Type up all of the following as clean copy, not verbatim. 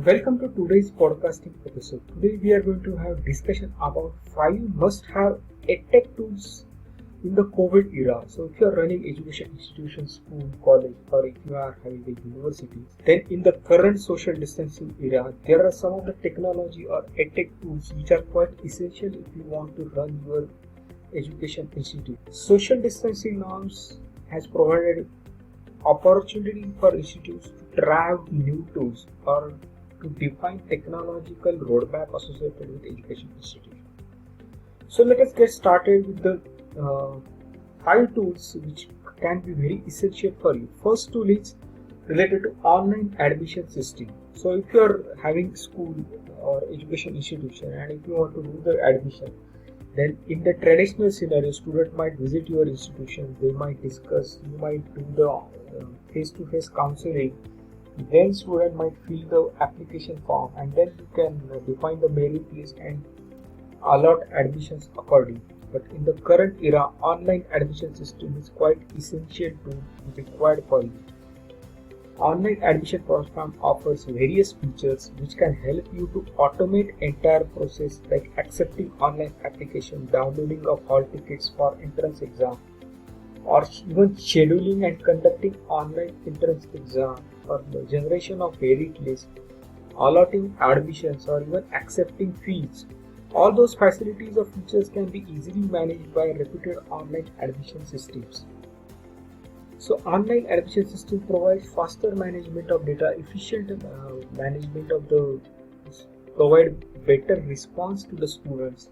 Welcome to today's podcasting episode. Today we are going to have discussion about 5 must-have EdTech tools in the COVID era. So if you are running education institutions, school, college, or if you are having a university, then in the current social distancing era, there are some of the technology or EdTech tools which are quite essential if you want to run your education institute. Social distancing norms has provided opportunity for institutes to try new tools or to define technological roadmap associated with education institution. So let us get started with the 5 tools which can be very essential for you. First tool is related to online admission system. So if you are having school or education institution and if you want to do the admission, then in the traditional scenario, student might visit your institution, they might discuss, you might do the face-to-face counseling, then student might fill the application form and then you can define the merit list and allot admissions accordingly. But in the current era, online admission system is quite essential to required for you. Online admission platform offers various features which can help you to automate entire process like accepting online application, downloading of hall tickets for entrance exam, or even scheduling and conducting online entrance exam, or the generation of merit list, allotting admissions, or even accepting fees. All those facilities or features can be easily managed by reputed online admission systems. So online admission system provides faster management of data, efficient management of the, provide better response to the students,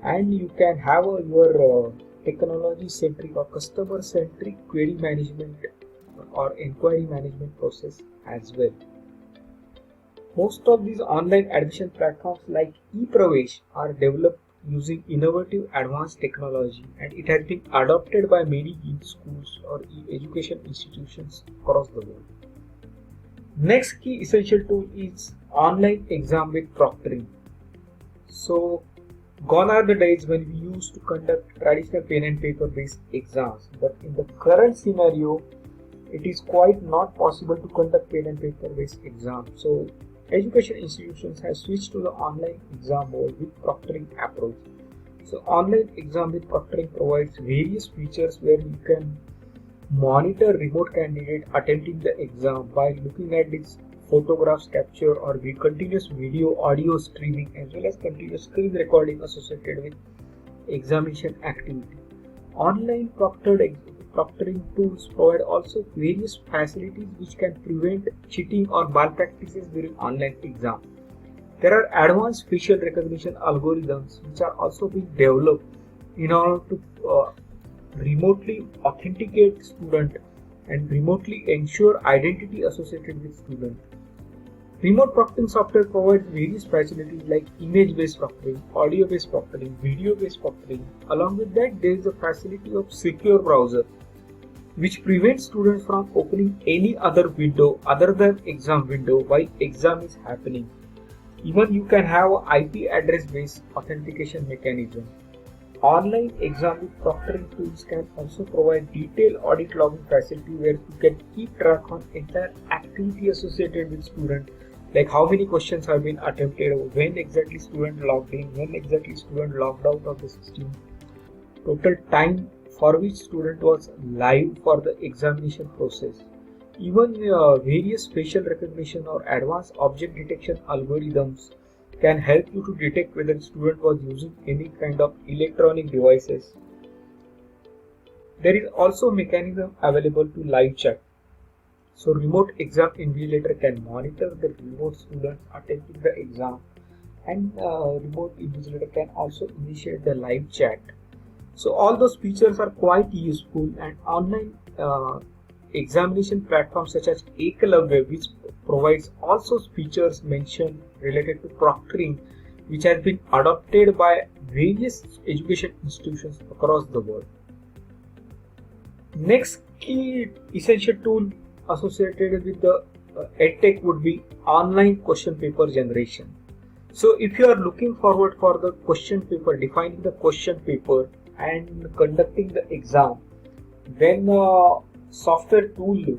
and you can have your technology centric or customer centric query management or inquiry management process as well. Most of these online admission platforms like ePravesh are developed using innovative advanced technology, and it has been adopted by many schools or education institutions across the world. Next key essential tool is online exam with proctoring. So gone are the days when we used to conduct traditional pen and paper based exams, but in the current scenario it is quite not possible to conduct pen and paper based exams. So education institutions have switched to the online exam mode with proctoring approach. So online exam with proctoring provides various features where you can monitor remote candidate attempting the exam by looking at its photographs capture or continuous video audio streaming as well as continuous screen recording associated with examination activity. Online proctoring tools provide also various facilities which can prevent cheating or malpractices during online exam. There are advanced facial recognition algorithms which are also being developed in order to remotely authenticate student and remotely ensure identity associated with student. Remote proctoring software provides various facilities like image-based proctoring, audio-based proctoring, video-based proctoring. Along with that, there is a facility of secure browser which prevents students from opening any other window other than exam window while exam is happening. Even you can have IP address based authentication mechanism. Online exam with proctoring tools can also provide detailed audit logging facility where you can keep track on entire activity associated with student, like how many questions have been attempted, when exactly student logged in, when exactly student logged out of the system, total time for which student was live for the examination process. Even various facial recognition or advanced object detection algorithms can help you to detect whether student was using any kind of electronic devices. There is also a mechanism available to live chat. So remote exam invigilator can monitor the remote students attempting the exam, and remote invigilator can also initiate the live chat. So all those features are quite useful, and online examination platforms such as Eklavya, which provides also features mentioned related to proctoring, which has been adopted by various education institutions across the world. Next key essential tool associated with the EdTech would be online question paper generation. So if you are looking forward for the question paper, defining the question paper and conducting the exam, then software tool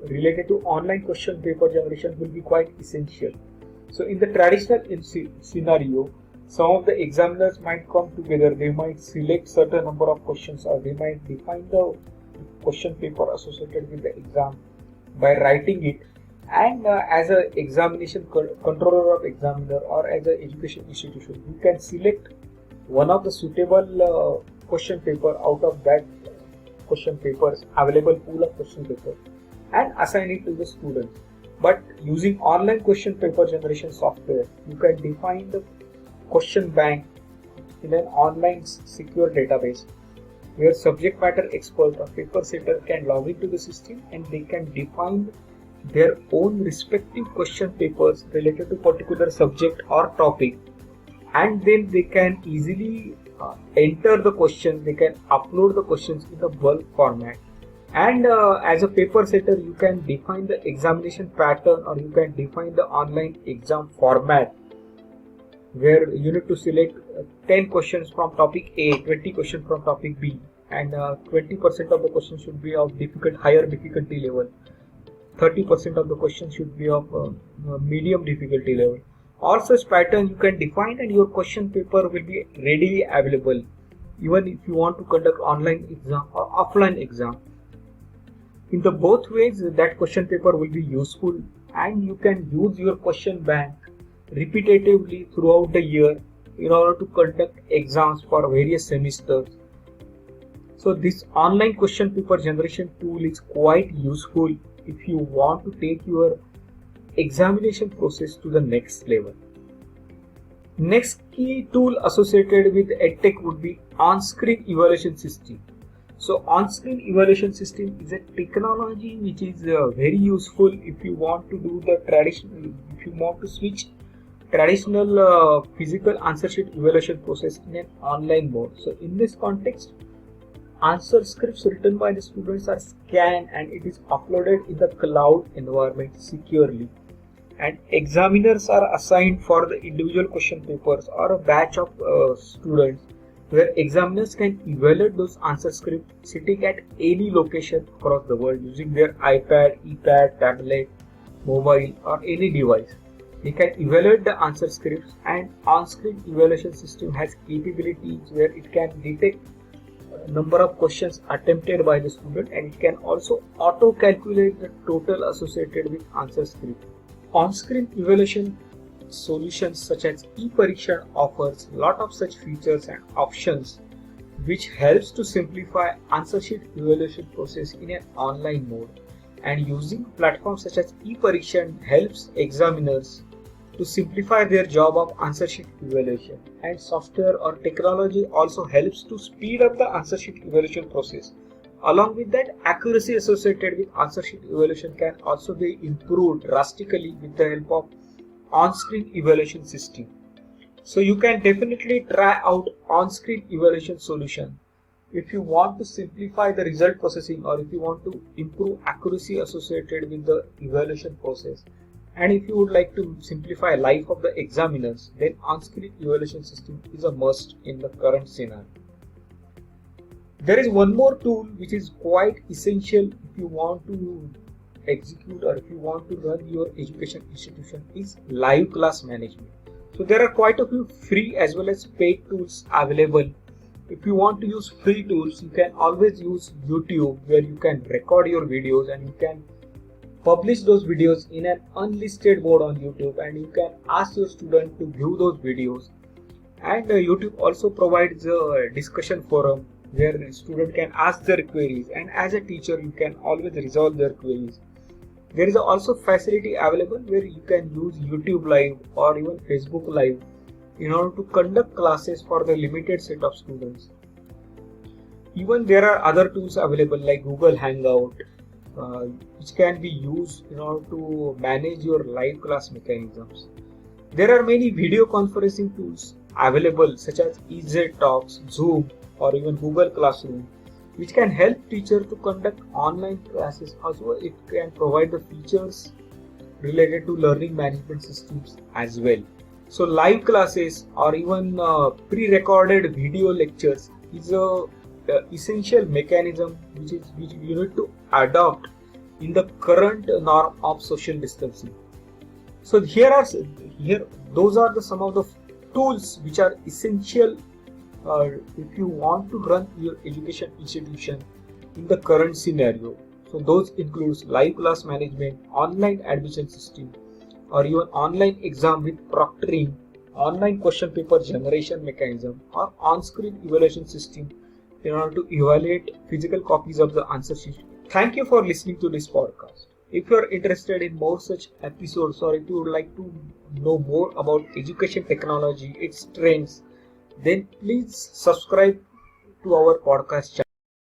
related to online question paper generation will be quite essential. So in the traditional scenario, some of the examiners might come together, they might select certain number of questions, or they might define the question paper associated with the exam by writing it, and as a examination controller of examiner or as an education institution, you can select one of the suitable question paper out of that question papers, available pool of question paper, and assign it to the students. But using online question paper generation software, you can define the question bank in an online secure database where subject matter expert or paper setter can log into the system and they can define their own respective question papers related to particular subject or topic, and then they can easily enter the questions, they can upload the questions in the bulk format, and as a paper setter you can define the examination pattern, or you can define the online exam format where you need to select 10 questions from topic A, 20 questions from topic B, and 20% of the questions should be of higher difficulty level, 30% of the questions should be of medium difficulty level. All such pattern you can define, and your question paper will be readily available even if you want to conduct online exam or offline exam. In the both ways, that question paper will be useful, and you can use your question bank repetitively throughout the year in order to conduct exams for various semesters. So this online question paper generation tool is quite useful if you want to take your examination process to the next level. Next key tool associated with EdTech would be on-screen evaluation system. So on-screen evaluation system is a technology which is very useful if you want to do the traditional, if you want to switch traditional physical answer sheet evaluation process in an online mode. So in this context, answer scripts written by the students are scanned and it is uploaded in the cloud environment securely, and examiners are assigned for the individual question papers or a batch of students, where examiners can evaluate those answer scripts sitting at any location across the world using their iPad, ePad, tablet, mobile, or any device. They can evaluate the answer scripts, and on-screen evaluation system has capabilities where it can detect number of questions attempted by the student, and it can also auto-calculate the total associated with answer script. On-screen evaluation solutions such as ePariksha offers a lot of such features and options which helps to simplify answer sheet evaluation process in an online mode, and using platforms such as ePariksha helps examiners to simplify their job of answer sheet evaluation, and software or technology also helps to speed up the answer sheet evaluation process. Along with that, accuracy associated with answer sheet evaluation can also be improved drastically with the help of on-screen evaluation system. So you can definitely try out on-screen evaluation solution if you want to simplify the result processing, or if you want to improve accuracy associated with the evaluation process. And if you would like to simplify life of the examiners, then on-screen evaluation system is a must in the current scenario. There is one more tool which is quite essential if you want to execute or if you want to run your education institution, is live class management. So there are quite a few free as well as paid tools available. If you want to use free tools, you can always use YouTube, where you can record your videos and you can publish those videos in an unlisted mode on YouTube, and you can ask your student to view those videos. And YouTube also provides a discussion forum where the student can ask their queries, and as a teacher you can always resolve their queries. There is also facility available where you can use YouTube Live or even Facebook Live in order to conduct classes for the limited set of students. Even there are other tools available like Google Hangout, which can be used in order to manage your live class mechanisms. There are many video conferencing tools available such as EZ Talks, Zoom, or even Google Classroom, which can help teachers to conduct online classes. Also, it can provide the features related to learning management systems as well. So live classes or even pre-recorded video lectures is a essential mechanism which you need to adopt in the current norm of social distancing. So those are some of the tools which are essential if you want to run your education institution in the current scenario. So those includes live class management, online admission system, or even online exam with proctoring, online question paper generation mechanism, or on-screen evaluation system in order to evaluate physical copies of the answer sheet. Thank you for listening to this podcast. If you are interested in more such episodes, or if you would like to know more about education technology, its trends, then please subscribe to our podcast channel.